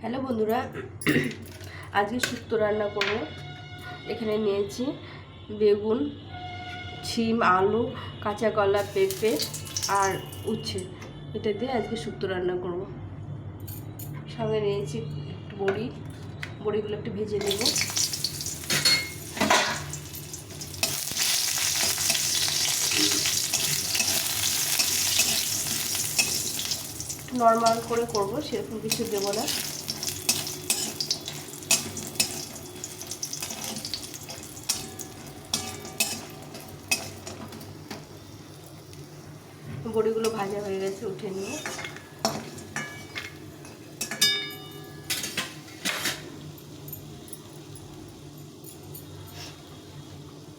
Hello বন্ধুরা, আজকে শুক্তো রান্না করব। এখানে নিয়েছি বেগুন, শিম, আলু, কাঁচা কলা, পেঁপে আর উচ্ছে। এটা দিয়ে আজকে শুক্তো রান্না করব। সঙ্গে নিয়েছি একটু বড়িগুলো একটু ভেজে নেব। নর্মাল করে করব, সেরকম কিছু দেবো না। বড়িগুলো ভাজা হয়ে গেছে, উঠে নিয়ে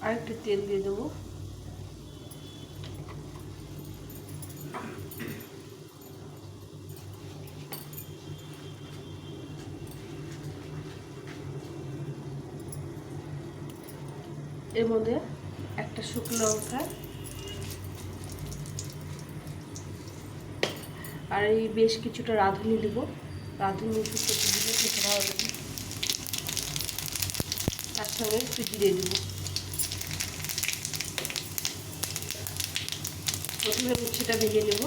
আর একটু তেল দিয়ে দেবো। এর মধ্যে একটা শুকনো লঙ্কা আর এই বেশ কিছুটা রাঁধুনি দেব। রাঁধুনি শুকনো দিলে খেতে ভালো লাগে। তার সঙ্গে একটু জিরে দেবো। প্রথমে উচ্ছেটা ভেজে নেব।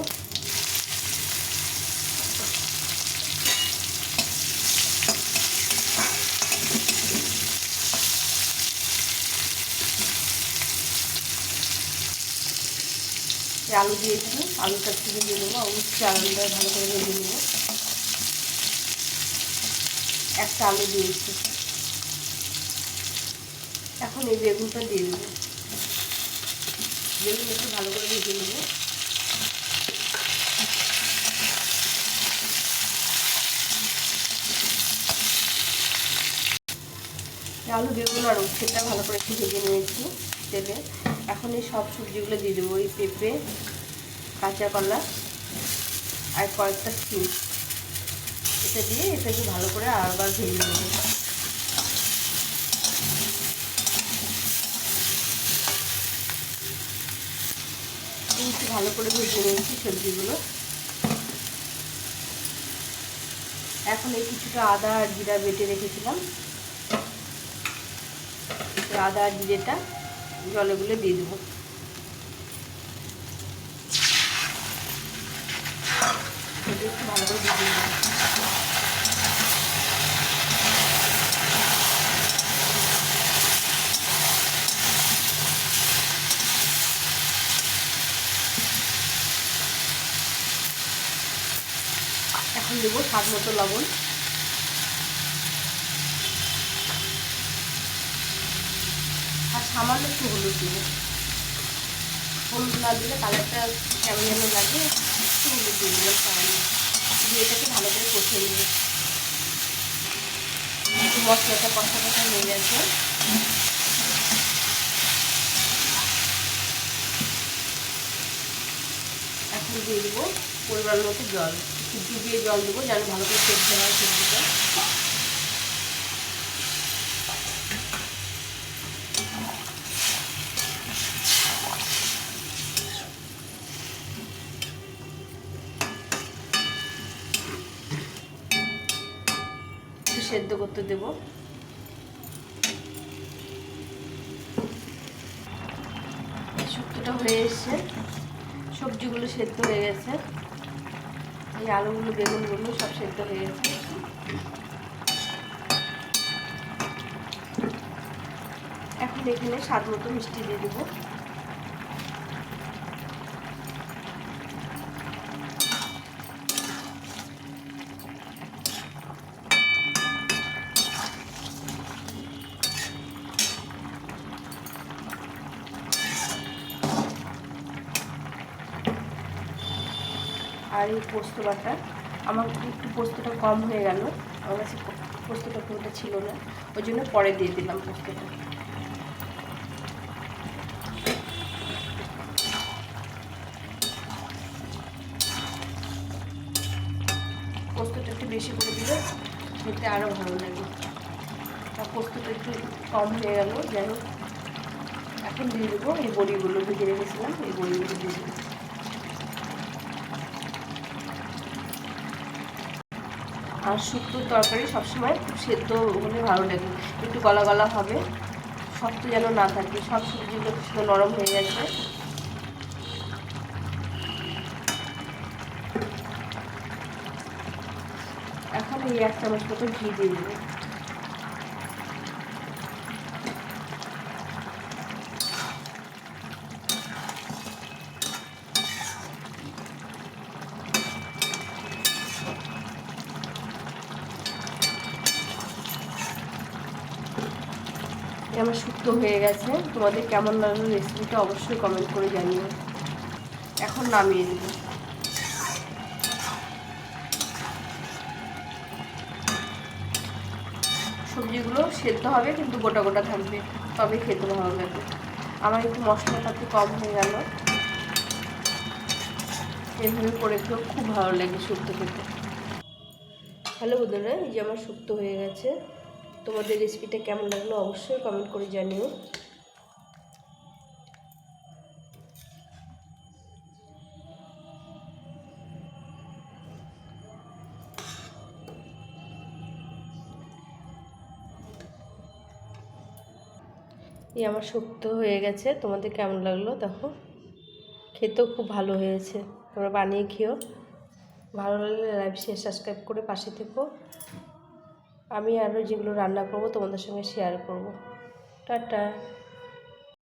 আলু দিয়েছি, আলুটা একটু ভেজে নেবো। উচ্ছে আলুটা ভালো করে ভেজে নেবো। একটা আলু দিয়েছি। এখন এই বেগুনটা দিয়ে দেবো। বেগুন একটু ভালো করে ভেজে নেবো। আলু, বেগুন আর উচ্ছেটা ভালো করে একটু ভেজে নিয়েছি তেলে। এখন এই সব সবজিগুলো দিয়ে দেবো। এই পেঁপে, কাঁচা কলা আর কয়েকটা শিম, এটা দিয়ে এটাকে ভালো করে আবার ভেজে নেবো। একটু ভালো করে ভেজে নিয়েছি সবজিগুলো। এখন এই কিছুটা আদা আর জিরা বেটে রেখেছিলাম, আদা আর জিরেটা জলে গুলে দিয়ে দেবো। একটু ভালো করে ভেজে নেব। এখন দেবো স্বাদ মতো লবণ আর সামান্য একটু হলুদ দেবো। হলুদ না দিলে কালারটা কেমন যেন লাগে, একটু হলুদ দিয়ে দিলাম সামান্য। দিয়ে এটাকে ভালো করে কষিয়ে নেব। মশলাটা কষা কষা হয়ে গেছে। এখন দিয়ে দেবো পরিমাণ মতো জল। একটু ডুবিয়ে জল দেবো যেন ভালো করে সেদ্ধ হয় সবজিটা। সেদ্ধ করতে দেব। শুক্তোটা হয়ে এসছে, সবজিগুলো সেদ্ধ হয়ে গেছে। এই আলুগুলো, বেগুনগুলো সব সেদ্ধ হয়ে গেছে। এখন এখানে স্বাদ মতো মিষ্টি দিয়ে দেবো। আর এই পোস্ত বাটা, আমার একটু পোস্তটা কম হয়ে গেল। আমার কাছে পোস্তটা পুরোটা ছিল না, ওই জন্য পরে দিয়ে দিলাম পোস্তটা। পোস্তটা একটু বেশি করে দিলে খেতে আরও ভালো লাগে। তা পোস্তটা একটু কম হয়ে গেল, যাই হোক। এখন দিয়ে দেবো এই বড়িগুলো ভেজে রেখেছিলাম, এই বড়িগুলো দিয়ে দেবো। আর শুক্তোর তরকারি সবসময় খুব সেদ্ধ হলে ভালো লাগে, একটু গলা গলা হবে, শক্ত যেন না থাকে। সব সবজিগুলো সুন্দর নরম হয়ে গেছে। এখন এই 1 চামচ মতো ঘি দিয়ে দেবো। আমার শুক্তো হয়ে গেছে। তোমাদের কেমন লাগলো রেসিপিটা অবশ্যই কমেন্ট করে জানিও। এখন নামিয়ে দেবো। সবজিগুলো সেদ্ধ হবে কিন্তু গোটা গোটা থাকবে, তবে খেতে ভালো লাগবে। আমার একটু মশলাপাতি কম হয়ে গেল, এভাবে করে খেয়েও খুব ভালো লাগে শুক্তো খেতে। হ্যালো বন্ধুরা, এই যে আমার শুক্তো হয়ে গেছে। তোমাদের রেসিপিটা কেমন লাগলো অবশ্যই কমেন্ট করে জানিও। এই আমার শুক্তো হয়ে গেছে। তোমাদের কেমন লাগলো দেখো, খেতেও খুব ভালো হয়েছে। তোমরা বানিয়ে খেও। ভালো লাগলে লাইক শেয়ার সাবস্ক্রাইব করে পাশে থেকো। আমি আরও যেগুলো রান্না করব তোমাদের সঙ্গে শেয়ার করব। টাটা।